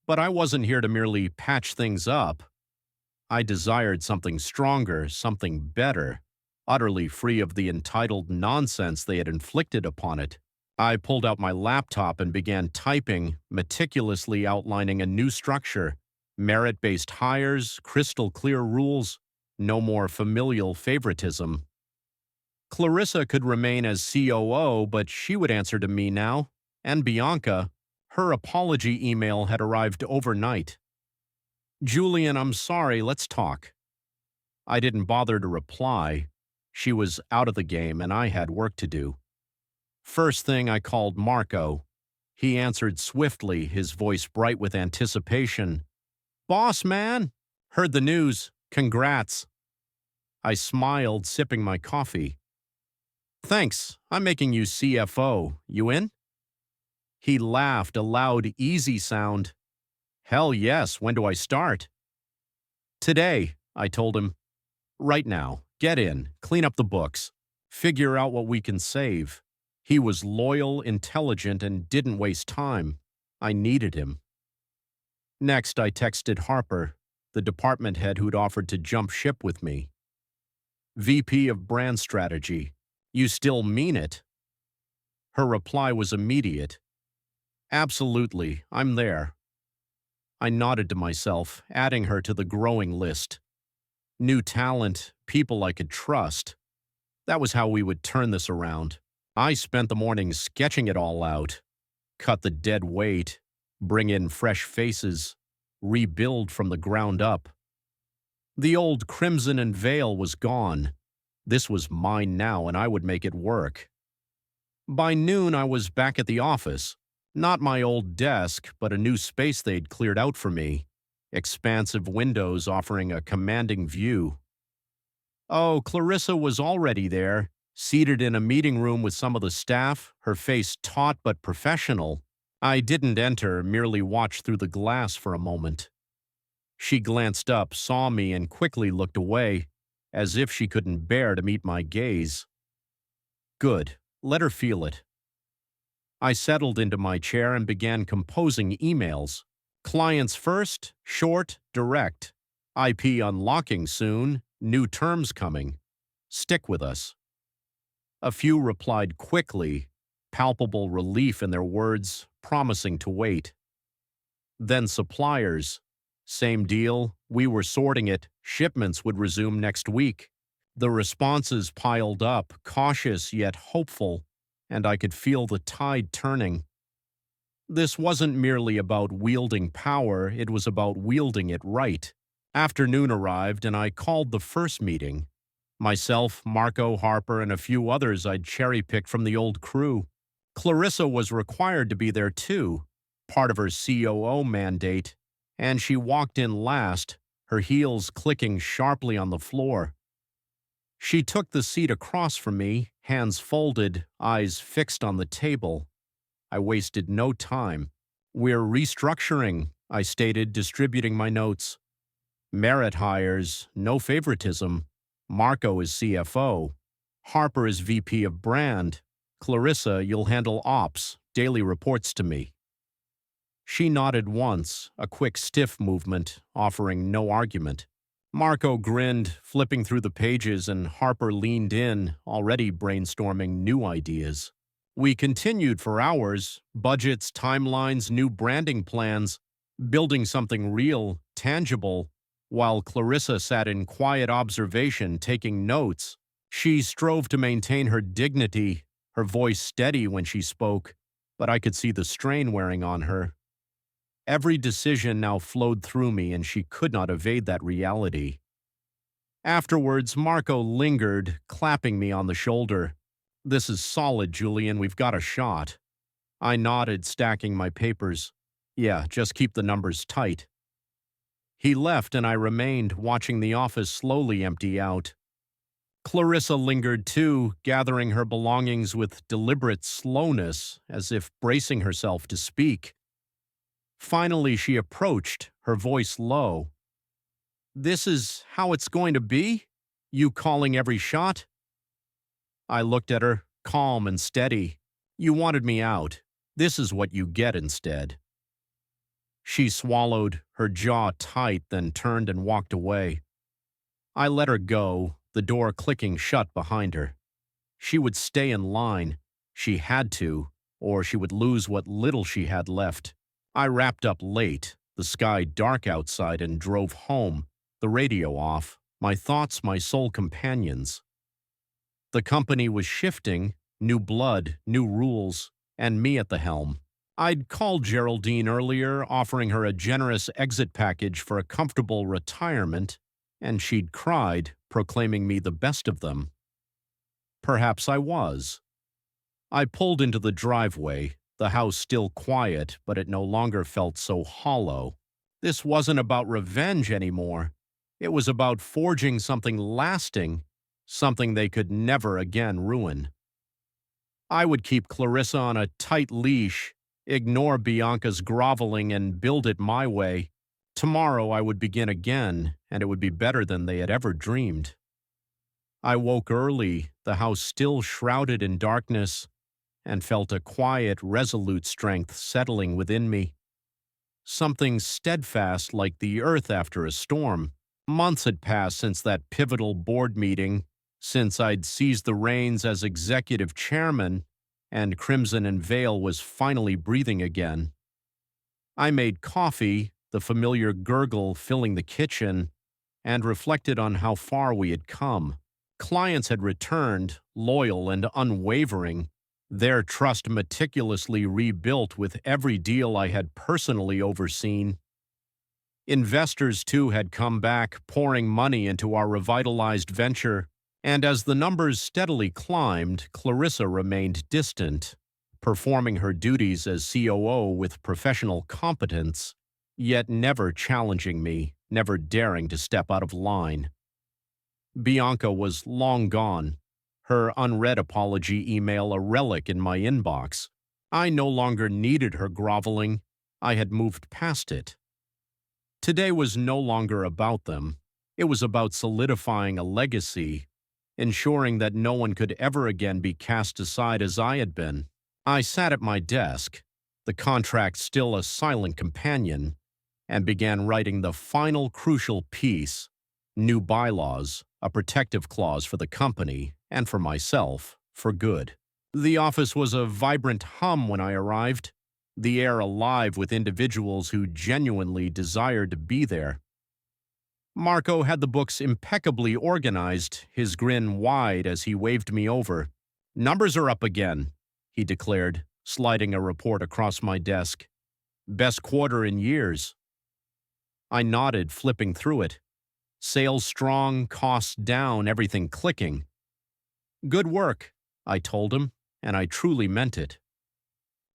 But I wasn't here to merely patch things up. I desired something stronger, something better, utterly free of the entitled nonsense they had inflicted upon it. I pulled out my laptop and began typing, meticulously outlining a new structure, merit-based hires, crystal-clear rules, no more familial favoritism. Clarissa could remain as COO, but she would answer to me now, and Bianca. Her apology email had arrived overnight. Julian, I'm sorry, let's talk. I didn't bother to reply. She was out of the game, and I had work to do. First thing, I called Marco. He answered swiftly, his voice bright with anticipation. Boss, man! Heard the news. Congrats. I smiled, sipping my coffee. Thanks. I'm making you CFO. You in? He laughed, a loud, easy sound. Hell yes. When do I start? Today, I told him. Right now. Get in. Clean up the books. Figure out what we can save. He was loyal, intelligent, and didn't waste time. I needed him. Next, I texted Harper, the department head who'd offered to jump ship with me. VP of Brand Strategy, you still mean it? Her reply was immediate. Absolutely, I'm there. I nodded to myself, adding her to the growing list. New talent, people I could trust. That was how we would turn this around. I spent the morning sketching it all out. Cut the dead weight, bring in fresh faces, rebuild from the ground up. The old crimson and veil was gone. This was mine now, and I would make it work. By noon, I was back at the office. Not my old desk, but a new space they'd cleared out for me. Expansive windows offering a commanding view. Oh, Clarissa was already there, seated in a meeting room with some of the staff, her face taut but professional. I didn't enter, merely watched through the glass for a moment. She glanced up, saw me, and quickly looked away, as if she couldn't bear to meet my gaze. Good. Let her feel it. I settled into my chair and began composing emails. Clients first, short, direct. IP unlocking soon, new terms coming. Stick with us. A few replied quickly, palpable relief in their words, promising to wait. Then suppliers. Same deal, we were sorting it, shipments would resume next week. The responses piled up, cautious yet hopeful, and I could feel the tide turning. This wasn't merely about wielding power, it was about wielding it right. Afternoon arrived, and I called the first meeting. Myself, Marco, Harper, and a few others I'd cherry-picked from the old crew. Clarissa was required to be there too, part of her COO mandate, and she walked in last, her heels clicking sharply on the floor. She took the seat across from me, hands folded, eyes fixed on the table. I wasted no time. We're restructuring, I stated, distributing my notes. Merit hires, no favoritism. Marco is CFO. Harper is VP of Brand. Clarissa, you'll handle ops, daily reports to me. She nodded once, a quick stiff movement, offering no argument. Marco grinned, flipping through the pages, and Harper leaned in, already brainstorming new ideas. We continued for hours, budgets, timelines, new branding plans, building something real, tangible, while Clarissa sat in quiet observation, taking notes. She strove to maintain her dignity, her voice steady when she spoke, but I could see the strain wearing on her. Every decision now flowed through me, and she could not evade that reality. Afterwards, Marco lingered, clapping me on the shoulder. This is solid, Julian, we've got a shot. I nodded, stacking my papers. Yeah, just keep the numbers tight. He left, and I remained, watching the office slowly empty out. Clarissa lingered too, gathering her belongings with deliberate slowness, as if bracing herself to speak. Finally, she approached, her voice low. This is how it's going to be? You calling every shot? I looked at her, calm and steady. You wanted me out. This is what you get instead. She swallowed, her jaw tight, then turned and walked away. I let her go, the door clicking shut behind her. She would stay in line. She had to, or she would lose what little she had left. I wrapped up late, the sky dark outside, and drove home, the radio off, my thoughts my sole companions. The company was shifting, new blood, new rules, and me at the helm. I'd called Geraldine earlier, offering her a generous exit package for a comfortable retirement, and she'd cried, proclaiming me the best of them. Perhaps I was. I pulled into the driveway, the house still quiet, but it no longer felt so hollow. This wasn't about revenge anymore. It was about forging something lasting, something they could never again ruin. I would keep Clarissa on a tight leash, ignore Bianca's groveling, and build it my way. Tomorrow I would begin again, and it would be better than they had ever dreamed. I woke early, the house still shrouded in darkness, and felt a quiet, resolute strength settling within me. Something steadfast like the earth after a storm. Months had passed since that pivotal board meeting, since I'd seized the reins as executive chairman, and Crimson and Vale was finally breathing again. I made coffee, the familiar gurgle filling the kitchen, and reflected on how far we had come. Clients had returned, loyal and unwavering, their trust meticulously rebuilt with every deal I had personally overseen. Investors, too, had come back, pouring money into our revitalized venture, and as the numbers steadily climbed, Clarissa remained distant, performing her duties as COO with professional competence, yet never challenging me, never daring to step out of line. Bianca was long gone, her unread apology email a relic in my inbox. I no longer needed her groveling. I had moved past it. Today was no longer about them. It was about solidifying a legacy, ensuring that no one could ever again be cast aside as I had been. I sat at my desk, the contract still a silent companion, and began writing the final crucial piece, new bylaws, a protective clause for the company, and for myself, for good. The office was a vibrant hum when I arrived, the air alive with individuals who genuinely desired to be there. Marco had the books impeccably organized, his grin wide as he waved me over. "Numbers are up again," he declared, sliding a report across my desk. "Best quarter in years." I nodded, flipping through it. Sales strong, costs down, everything clicking. "Good work," I told him, and I truly meant it.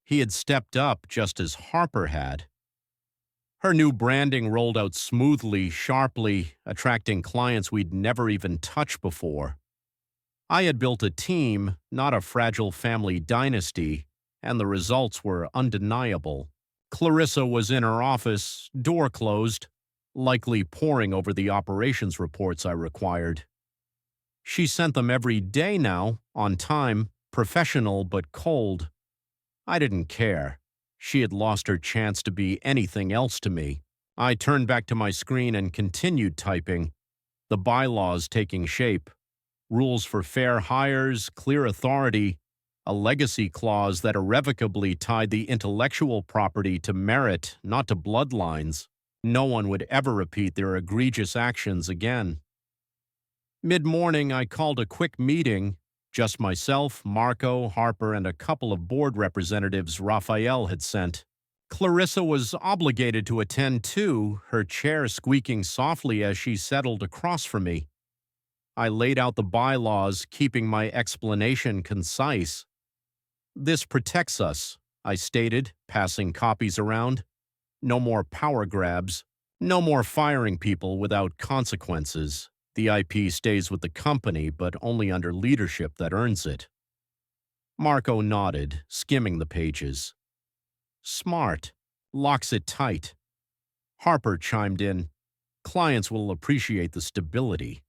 He had stepped up just as Harper had. Her new branding rolled out smoothly, sharply, attracting clients we'd never even touched before. I had built a team, not a fragile family dynasty, and the results were undeniable. Clarissa was in her office, door closed, likely poring over the operations reports I required. She sent them every day now, on time, professional but cold. I didn't care. She had lost her chance to be anything else to me. I turned back to my screen and continued typing, the bylaws taking shape. Rules for fair hires, clear authority, a legacy clause that irrevocably tied the intellectual property to merit, not to bloodlines. No one would ever repeat their egregious actions again. Mid-morning, I called a quick meeting. Just myself, Marco, Harper, and a couple of board representatives Raphael had sent. Clarissa was obligated to attend too, her chair squeaking softly as she settled across from me. I laid out the bylaws, keeping my explanation concise. "This protects us," I stated, passing copies around. "No more power grabs. No more firing people without consequences. The IP stays with the company, but only under leadership that earns it." Marco nodded, skimming the pages. "Smart. Locks it tight." Harper chimed in. "Clients will appreciate the stability."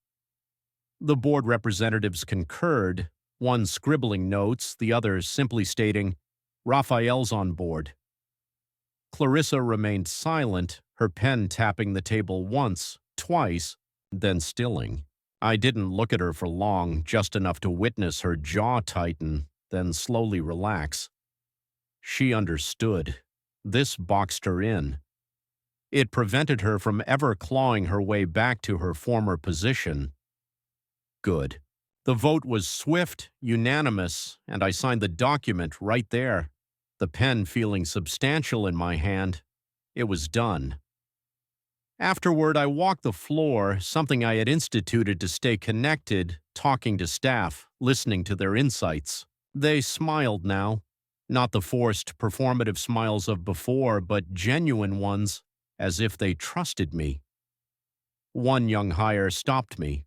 The board representatives concurred, one scribbling notes, the other simply stating, "Raphael's on board." Clarissa remained silent, her pen tapping the table once, twice, then stilling. I didn't look at her for long, just enough to witness her jaw tighten, then slowly relax. She understood. This boxed her in. It prevented her from ever clawing her way back to her former position. Good. The vote was swift, unanimous, and I signed the document right there, the pen feeling substantial in my hand. It was done. Afterward, I walked the floor, something I had instituted to stay connected, talking to staff, listening to their insights. They smiled now, not the forced, performative smiles of before, but genuine ones, as if they trusted me. One young hire stopped me.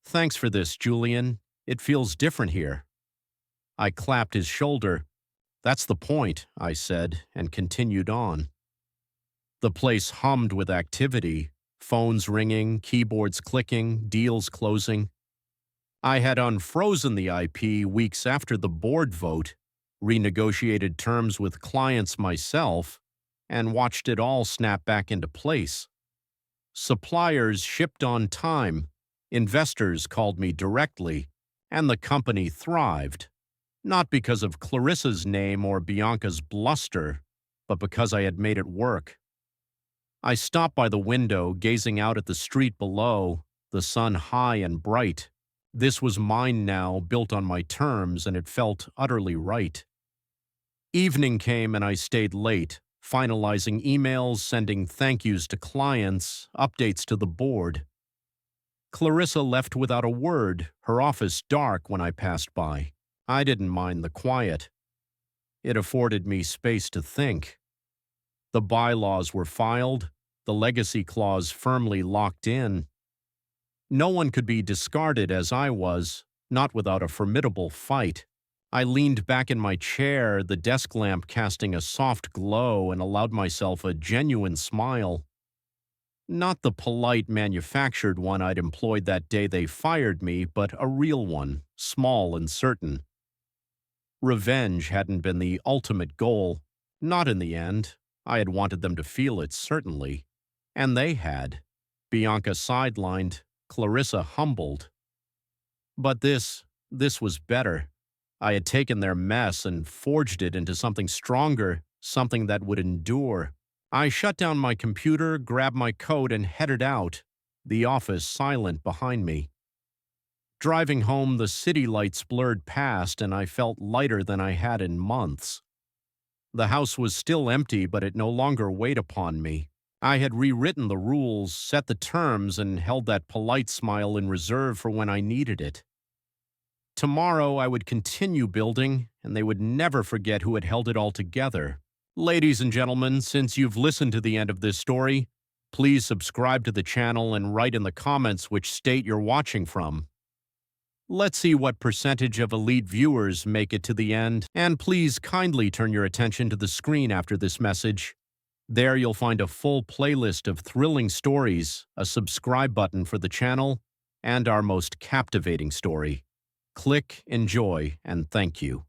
"Thanks for this, Julian. It feels different here." I clapped his shoulder. "That's the point," I said, and continued on. The place hummed with activity, phones ringing, keyboards clicking, deals closing. I had unfrozen the IP weeks after the board vote, renegotiated terms with clients myself, and watched it all snap back into place. Suppliers shipped on time, investors called me directly, and the company thrived, not because of Clarissa's name or Bianca's bluster, but because I had made it work. I stopped by the window, gazing out at the street below, the sun high and bright. This was mine now, built on my terms, and it felt utterly right. Evening came and I stayed late, finalizing emails, sending thank yous to clients, updates to the board. Clarissa left without a word, her office dark when I passed by. I didn't mind the quiet. It afforded me space to think. The bylaws were filed, the legacy clause firmly locked in. No one could be discarded as I was, not without a formidable fight. I leaned back in my chair, the desk lamp casting a soft glow, and allowed myself a genuine smile. Not the polite manufactured one I'd employed that day they fired me, but a real one, small and certain. Revenge hadn't been the ultimate goal. Not in the end. I had wanted them to feel it, certainly. And they had. Bianca sidelined, Clarissa humbled. But this was better. I had taken their mess and forged it into something stronger, something that would endure. I shut down my computer, grabbed my coat, and headed out, the office silent behind me. Driving home, the city lights blurred past, and I felt lighter than I had in months. The house was still empty, but it no longer weighed upon me. I had rewritten the rules, set the terms, and held that polite smile in reserve for when I needed it. Tomorrow I would continue building, and they would never forget who had held it all together. Ladies and gentlemen, since you've listened to the end of this story, please subscribe to the channel and write in the comments which state you're watching from. Let's see what percentage of elite viewers make it to the end, and please kindly turn your attention to the screen after this message. There you'll find a full playlist of thrilling stories, a subscribe button for the channel, and our most captivating story. Click, enjoy, and thank you.